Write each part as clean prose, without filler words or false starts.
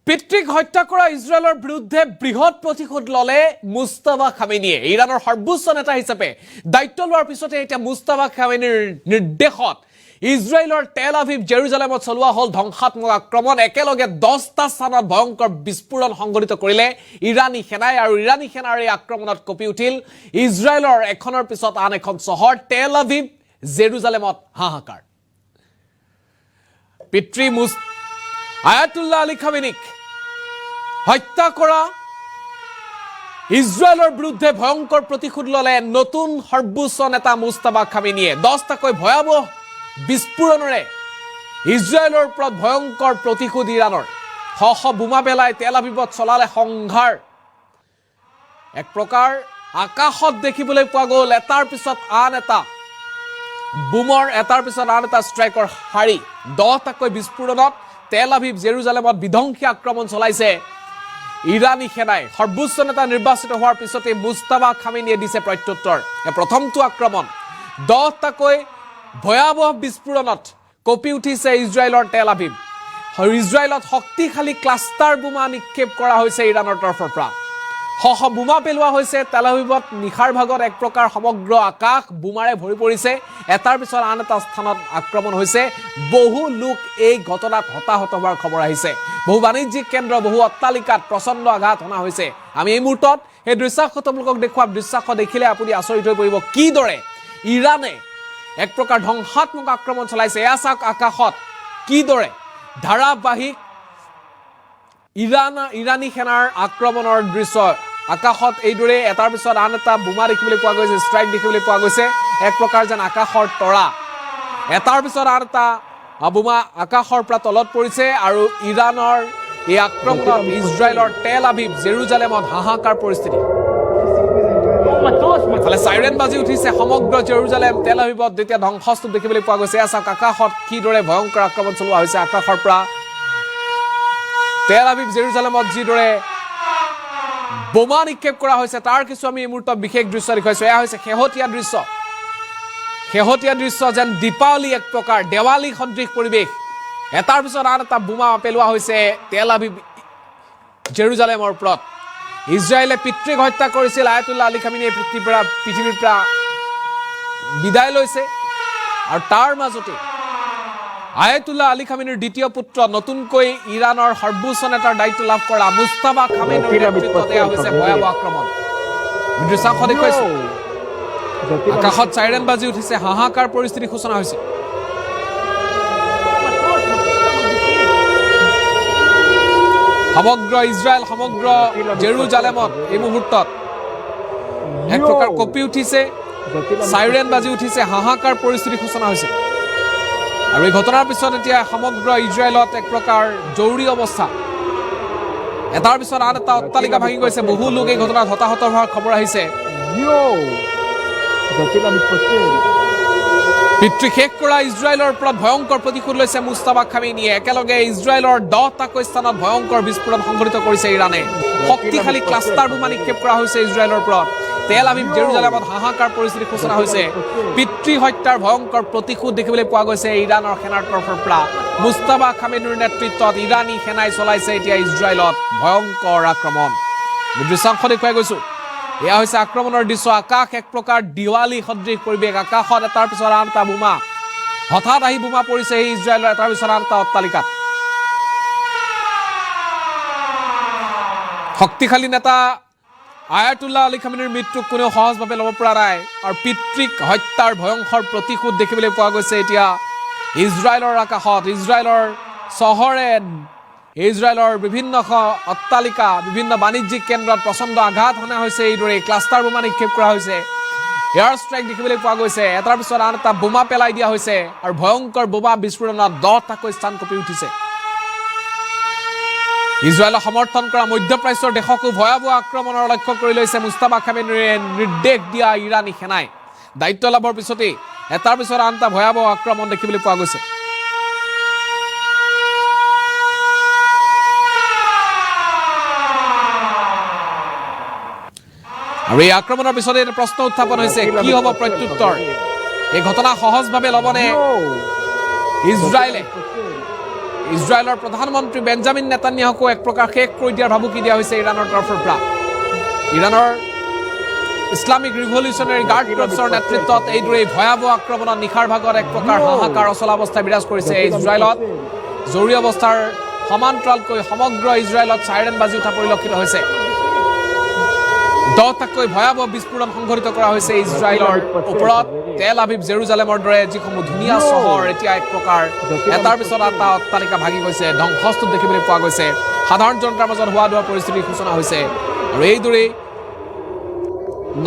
পিতৃক হত্যা কৰা ইজৰাইলৰ বিৰুদ্ধে বৃহৎ প্ৰতিশোধ ললে মুস্তাফা খামেনিয়ে ইৰাণৰ সৰ্বোচ্চ নেতা হিচাপে দায়িত্ব লোৱাৰ পিছতে এতিয়া মুস্তাফা খামেনিৰ নিৰ্দেশত ইজৰাইলৰ তেল আভিভ জেৰুজালেমত চলোৱা হল ধ্বংসাত্মক আক্ৰমণ একেলগে 10টা স্থানত ভয়ংকৰ বিস্ফোৰণ সংঘটিত কৰিলে ইৰাণী সেনাই আৰু ইৰাণী সেনাৰ এই আক্ৰমণত কঁপি উঠিল ইজৰাইলৰ এখনৰ পিছত আন এখন চহৰ তেল আভিভ জেৰুজালেমত হাহাকাৰ পিতৃ আয়াতুল্লাহ আলী খামেনিক হত্যা কৰা ইজৰাইলৰ বিৰুদ্ধে ভয়ংকৰ প্ৰতিশোধ ললে নতুন সৰ্বোচ্চ নেতা মুস্তাফা খামেনিয়ে 10টাকৈ ভয়াবহ বিস্ফোৰণৰে ইজৰাইলৰ ওপৰত ভয়ংকৰ প্ৰতিশোধ ইৰাণৰ শ বোমা পেলাই তেল আভিভত চলালে সংঘাৰ এক প্ৰকাৰ আকাশত দেখিবলৈ পোৱা গ'ল এটাৰ পিছত আন এটা বুমৰ এটাৰ পিছত আন এটা ষ্ট্ৰাইকৰ শাৰী 10টাকৈ বিস্ফোৰণত তেল আভিভ জেৰুজালেমত বিধ্বংসী আক্ৰমণ চলাইছে ইৰাণী সেনাই সৰ্বোচ্চ নেতা নিৰ্বাচিত হোৱাৰ পিছতে মুস্তাফা খামেনিয়ে দিছে প্ৰত্যুত্তৰ প্ৰথমটো আক্ৰমণ 10টাকৈ ভয়াবহ বিস্ফোৰণত কঁপি উঠিছে ইজৰাইলৰ তেল আভিভ ইজৰাইলত শক্তিশালী ক্লাষ্টাৰ বোমা নিক্ষেপ কৰা হৈছে ইৰাণৰ তৰফৰ পৰা শ বোমা পেলোৱা হৈছে তেল আভিভত নিশাৰ ভাগত এক প্ৰকাৰ সমগ্ৰ আকাশ বোমাৰে ভৰি পৰিছে এটাৰ পিছত আন এটা স্থানত আক্ৰমণ হৈছে বহু লোক এই ঘটনাত হতাহত হোৱাৰ খবৰ আহিছে বহু বাণিজ্যিক কেন্দ্ৰ বহু অট্টালিকাত প্ৰচণ্ড আঘাত অনা হৈছে আমি এই মুহূৰ্তত এই দৃশ্যাংশ আপোনালোকক দেখুৱাম দৃশ্যাংশ দেখিলে আপুনি আচৰিত হৈ পৰিব কিদৰে ইৰাণে এক প্ৰকাৰ ধ্বংসাত্মক আক্ৰমণ চলাইছে এয়া চাওক আকাশত কিদৰে ধাৰাবাহিক ইৰাণী সেনাৰ আক্ৰমণৰ দৃশ্য আকাশত এইদৰে এটাৰ পিছত আন এটা বোমা দেখিবলৈ পোৱা গৈছে ষ্ট্ৰাইক দেখিবলৈ পোৱা গৈছে এক প্ৰকাৰ যেন আকাশৰ তৰা এটাৰ পিছত আন এটা বোমা আকাশৰ পৰা তলত পৰিছে আৰু ইৰাণৰ এই আক্ৰমণত ইজৰাইলৰ তেল আভিভ জেৰুজালেমত হাহাকাৰ পৰিস্থিতি ফালে সাইৰেন বাজি উঠিছে সমগ্ৰ জেৰুজালেম তেল আভিভত যেতিয়া ধ্বংসস্তূপ দেখিবলৈ পোৱা গৈছে এয়া চাওক আকাশত কিদৰে ভয়ংকৰ আক্ৰমণ চলোৱা হৈছে আকাশৰ পৰা তেল আভিভ জেৰুজালেমত যিদৰে বোমা নিক্ষেপ কৰা হৈছে তাৰ কিছু আমি এই মুহূৰ্তত বিশেষ দৃশ্য দেখুৱাইছো এয়া হৈছে শেহতীয়া দৃশ্য যেন দীপাৱলী এক প্ৰকাৰ দেৱালী সদৃশ পৰিৱেশ এটাৰ পিছত আন এটা বোমা পেলোৱা হৈছে তেল আভিভ জেৰুজালেমৰ ওপৰত ইজৰাইলে পিতৃক হত্যা কৰিছিল আয়াতুল্লাহ আলী খামেনিয়ে পৃথিৱীৰ পৰা বিদায় লৈছে আৰু তাৰ মাজতে আয়াতুল্লাহ আলী খামেনিৰ দ্বিতীয় পুত্ৰ নতুনকৈ ইৰাণৰ সৰ্বোচ্চ নেতাৰ দায়িত্ব লাভ কৰা মুস্তাফা খামেনিৰ নেতৃত্বত এয়া হৈছে ভয়াবহ আক্ৰমণ দৃশ্যাংশ দেখুৱাইছো আকাশত চাইৰেন বাজি উঠিছে হাহাকাৰ পৰিস্থিতি সূচনা হৈছে সমগ্ৰ ইজৰাইল সমগ্ৰ জেৰুজালেমত এই মুহূৰ্তত এক প্ৰকাৰ কঁপি উঠিছে চাইৰেন বাজি উঠিছে হাহাকাৰ পৰিস্থিতি সূচনা হৈছে আৰু এই ঘটনাৰ পিছত এতিয়া সমগ্ৰ ইজৰাইলত এক প্ৰকাৰ জৰুৰী অৱস্থা এটাৰ পিছত আন এটা অট্টালিকা ভাঙি গৈছে বহু লোক এই ঘটনাত হতাহত হোৱাৰ খবৰ আহিছে পিতৃ শেষ কৰা ইজৰাইলৰ ওপৰত ভয়ংকৰ প্ৰতিশোধ লৈছে মুস্তাফা খামেনিয়ে একেলগে ইজৰাইলৰ 10টাকৈ স্থানত ভয়ংকৰ বিস্ফোৰণ সংঘটিত কৰিছে ইৰাণে শক্তিশালী ক্লাষ্টাৰ বোমা নিক্ষেপ কৰা হৈছে ইজৰাইলৰ ওপৰত তেল আভিভ জেৰুজালেমত হাহাকাৰ পৰিস্থিতি সূচনা হৈছে পিতৃ হত্যাৰ ভয়ংকৰ প্ৰতিশোধ দেখিবলৈ পোৱা গৈছে ইৰাণৰ সেনাৰ তৰফৰ পৰা মুস্তাফা খামেনিৰ নেতৃত্বত ইৰাণী সেনাই চলাইছে এতিয়া ইজৰাইলত ভয়ংকৰ আক্ৰমণ দৃশ্যাংশ দেখুৱাই গৈছো এয়া হৈছে আক্ৰমণৰ দৃশ্য আকাশ এক প্ৰকাৰ দিৱালী সদৃশ পৰিৱেশ আকাশত এটাৰ পিছত আন এটা বোমা হঠাৎ আহি বোমা পৰিছে এই ইজৰাইলৰ এটাৰ পিছত আন এটা অট্টালিকাত শক্তিশালী নেতা আয়াতুল্লাহ আলী খামেনিৰ মৃত্যুক কোনেও সহজভাৱে ল'ব পৰা নাই আৰু পিতৃক হত্যাৰ ভয়ংকৰ প্ৰতিশোধ দেখিবলৈ পোৱা গৈছে এতিয়া ইজৰাইলৰ আকাশত ইজৰাইলৰ চহৰে ইজৰাইলৰ বিভিন্ন অট্টালিকা বিভিন্ন বাণিজ্যিক কেন্দ্ৰত প্ৰচণ্ড আঘাত অনা হৈছে এইদৰে ক্লাষ্টাৰ বোমা নিক্ষেপ কৰা হৈছে এয়াৰ ষ্ট্ৰাইক দেখিবলৈ পোৱা গৈছে এটাৰ পিছত আন এটা বোমা পেলাই দিয়া হৈছে আৰু ভয়ংকৰ বোমা বিস্ফোৰণত 10টাকৈ স্থান কঁপি উঠিছে ইজৰাইলক সমৰ্থন কৰা মধ্যপ্ৰাচ্যৰ দেশকো ভয়াবহ আক্ৰমণৰ লক্ষ্য কৰি লৈছে মুস্তাফা খামেনিৰ নিৰ্দেশ দিয়া ইৰাণী সেনাই দায়িত্ব লাভৰ পিছতেই এটাৰ পিছত আন এটা ভয়াবহ আক্ৰমণ দেখিবলৈ পোৱা গৈছে আৰু এই আক্ৰমণৰ পিছতে এটা প্ৰশ্ন উত্থাপন হৈছে কি হ'ব প্ৰত্যুত্তৰ এই ঘটনা সহজভাৱে ল'বনে ইজৰাইলে ইজৰাইলৰ প্ৰধানমন্ত্ৰী বেঞ্জামিন নেতান্যাহুকো এক প্ৰকাৰ শেষ কৰি দিয়াৰ ভাবুকি দিয়া হৈছে ইৰাণৰ তৰফৰ পৰা ইৰাণৰ ইছলামিক ৰিভলিউচনাৰী গাৰ্ড কৰ্পছৰ নেতৃত্বত এইদৰে ভয়াৱহ আক্ৰমণত নিশাৰ ভাগত এক প্ৰকাৰ হাহাকাৰ অচলাৱস্থা বিৰাজ কৰিছে ইজৰাইলত জৰুৰী অৱস্থাৰ সমান্তৰালকৈ সমগ্ৰ ইজৰাইলত চাইৰেন বাজি উঠা পৰিলক্ষিত হৈছে 10টাকৈ ভয়াৱহ বিস্ফোৰণ সংঘটিত কৰা হৈছে ইজৰাইলৰ ওপৰত তেল আভিভ জেৰুজালেমৰ দৰে যিসমূহ ধুনীয়া চহৰ এতিয়া এক প্ৰকাৰ এটাৰ পিছত এটা অট্টালিকা ভাগি গৈছে ধ্বংসস্তূপ দেখিবলৈ পোৱা গৈছে সাধাৰণ জনতাৰ মাজত হোৱা দোৱা পৰিস্থিতিৰ সূচনা হৈছে আৰু এইদৰে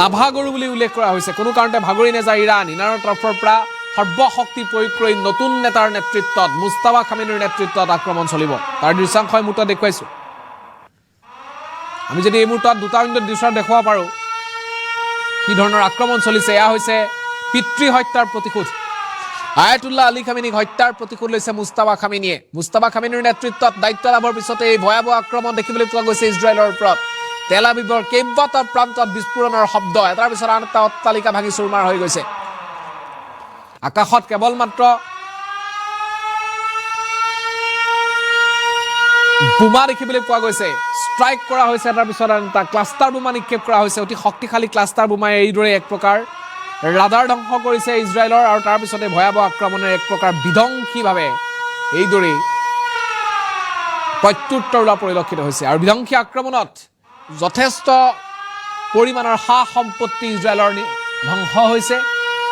নাভাগৰু বুলি উল্লেখ কৰা হৈছে কোনো কাৰণতে ভাগৰি নাযায় ইৰাণৰ তৰফৰ পৰা সৰ্বশক্তি প্ৰয়োগ কৰি নতুন নেতাৰ নেতৃত্বত মুস্তাফা খামেনিৰ নেতৃত্বত আক্ৰমণ চলিব তাৰ দৃশ্যাংশ এই মুহূৰ্তত দেখুৱাইছো আমি যদি এই মুহূৰ্তত দুটা মিনিটত দৃশ্য দেখুৱাব পাৰোঁ কি ধৰণৰ আক্ৰমণ চলিছে এয়া হৈছে পিতৃ হত্যাৰ প্ৰতিশোধ আয়াতুল্লাহ আলী খামেনিক হত্যাৰ প্ৰতিশোধ লৈছে মুস্তাফা খামেনিয়ে মুস্তাফা খামেনিৰ নেতৃত্বত দায়িত্ব লাভৰ পিছতে এই ভয়াৱহ আক্ৰমণ দেখিবলৈ পোৱা গৈছে ইজৰাইলৰ ওপৰত তেল আভিভৰ কেইবাটাও প্ৰান্তত বিস্ফোৰণৰ শব্দ এটাৰ পিছত আন এটা অট্টালিকা ভাঙি চুৰমাৰ হৈ গৈছে আকাশত কেৱল মাত্ৰ বোমা দেখিবলৈ পোৱা গৈছে ষ্ট্ৰাইক কৰা হৈছে এটাৰ পিছত আন এটা ক্লাষ্টাৰ বোমা নিক্ষেপ কৰা হৈছে অতি শক্তিশালী ক্লাষ্টাৰ বোমাই এইদৰে এক প্ৰকাৰ ৰাডাৰ ধ্বংস কৰিছে ইজৰাইলৰ আৰু তাৰ পিছতে ভয়াৱহ আক্ৰমণেৰে এক প্ৰকাৰ বিধ্বংসীভাৱে এইদৰে প্ৰত্যুত্তৰ ওলোৱা পৰিলক্ষিত হৈছে আৰু বিধ্বংসী আক্ৰমণত যথেষ্ট পৰিমাণৰ সা সম্পত্তি ইজৰাইলৰ ধ্বংস হৈছে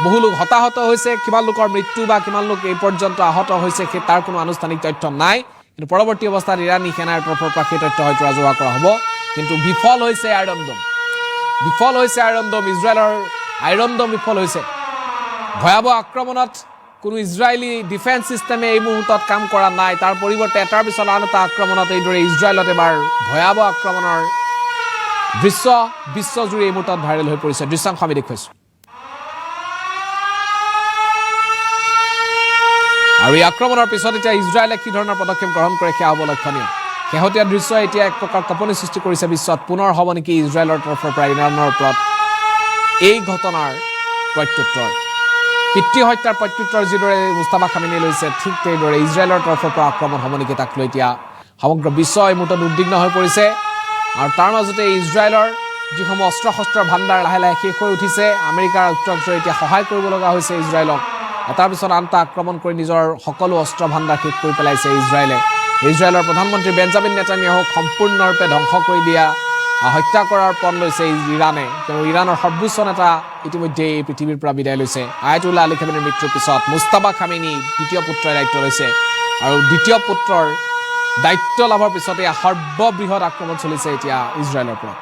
বহু লোক হতাহত হৈছে কিমান লোকৰ মৃত্যু বা কিমান লোক এই পৰ্যন্ত আহত হৈছে সেই তাৰ কোনো আনুষ্ঠানিক তথ্য নাই কিন্তু পৰৱৰ্তী অৱস্থাত ইৰাণী সেনাৰ তৰফৰ পৰা সেই তথ্য হয়তো ৰাজহুৱা কৰা হ'ব কিন্তু বিফল হৈছে আইৰণ ড'ম ইজৰাইলৰ আইৰণ ড'ম বিফল হৈছে ভয়াৱহ আক্ৰমণত কোনো ইজৰাইলী ডিফেন্স ছিষ্টেমে এই মুহূৰ্তত কাম কৰা নাই তাৰ পৰিৱৰ্তে এটাৰ পিছত আন এটা আক্ৰমণত এইদৰে ইজৰাইলত এবাৰ ভয়াৱহ আক্ৰমণৰ দৃশ্য বিশ্বজুৰি এই মুহূৰ্তত ভাইৰেল হৈ পৰিছে দৃশ্যাংশ আমি দেখুৱাইছোঁ আৰু এই আক্ৰমণৰ পিছত এতিয়া ইজৰাইলে কি ধৰণৰ পদক্ষেপ গ্ৰহণ কৰে সেয়া হ'ব লক্ষণীয় শেহতীয়া দৃশ্য এতিয়া এক প্ৰকাৰ কঁপনি সৃষ্টি কৰিছে বিশ্বত পুনৰ হ'ব নেকি ইজৰাইলৰ তৰফৰ পৰা ইৰাণৰ ওপৰত এই ঘটনাৰ প্ৰত্যুত্তৰ পিতৃ হত্যাৰ প্ৰত্যুত্তৰ যিদৰে মুস্তাফা খামেনিয়ে লৈছে ঠিক সেইদৰে ইজৰাইলৰ তৰফৰ পৰা আক্ৰমণ হ'ব নেকি তাক লৈ এতিয়া সমগ্ৰ বিশ্ব এই মুহূৰ্তত উদ্বিগ্ন হৈ পৰিছে আৰু তাৰ মাজতে ইজৰাইলৰ যিসমূহ অস্ত্ৰ শস্ত্ৰৰ ভাণ্ডাৰ লাহে লাহে শেষ হৈ উঠিছে আমেৰিকাৰ যুক্তৰাষ্ট্ৰই এতিয়া সহায় কৰিব লগা হৈছে ইজৰাইলক এটাৰ পিছত আন এটা আক্ৰমণ কৰি নিজৰ সকলো অস্ত্ৰ ভাণ্ডাৰ শেষ কৰি পেলাইছে ইজৰাইলৰ প্ৰধানমন্ত্ৰী বেঞ্জামিন নেতান্যাহুক সম্পূৰ্ণৰূপে ধ্বংস কৰি দিয়া হত্যা কৰাৰ পণ লৈছে ইৰাণে তেওঁ ইৰাণৰ সৰ্বোচ্চ নেতা ইতিমধ্যে এই পৃথিৱীৰ পৰা বিদায় লৈছে আয়াতুল্লাহ আলী খামেনিৰ মৃত্যুৰ পিছত মুস্তাফা খামেনি দ্বিতীয় পুত্ৰই দায়িত্ব লৈছে আৰু দ্বিতীয় পুত্ৰৰ দায়িত্ব লাভৰ পিছতে সৰ্ববৃহৎ আক্ৰমণ চলিছে এতিয়া ইজৰাইলৰ ওপৰত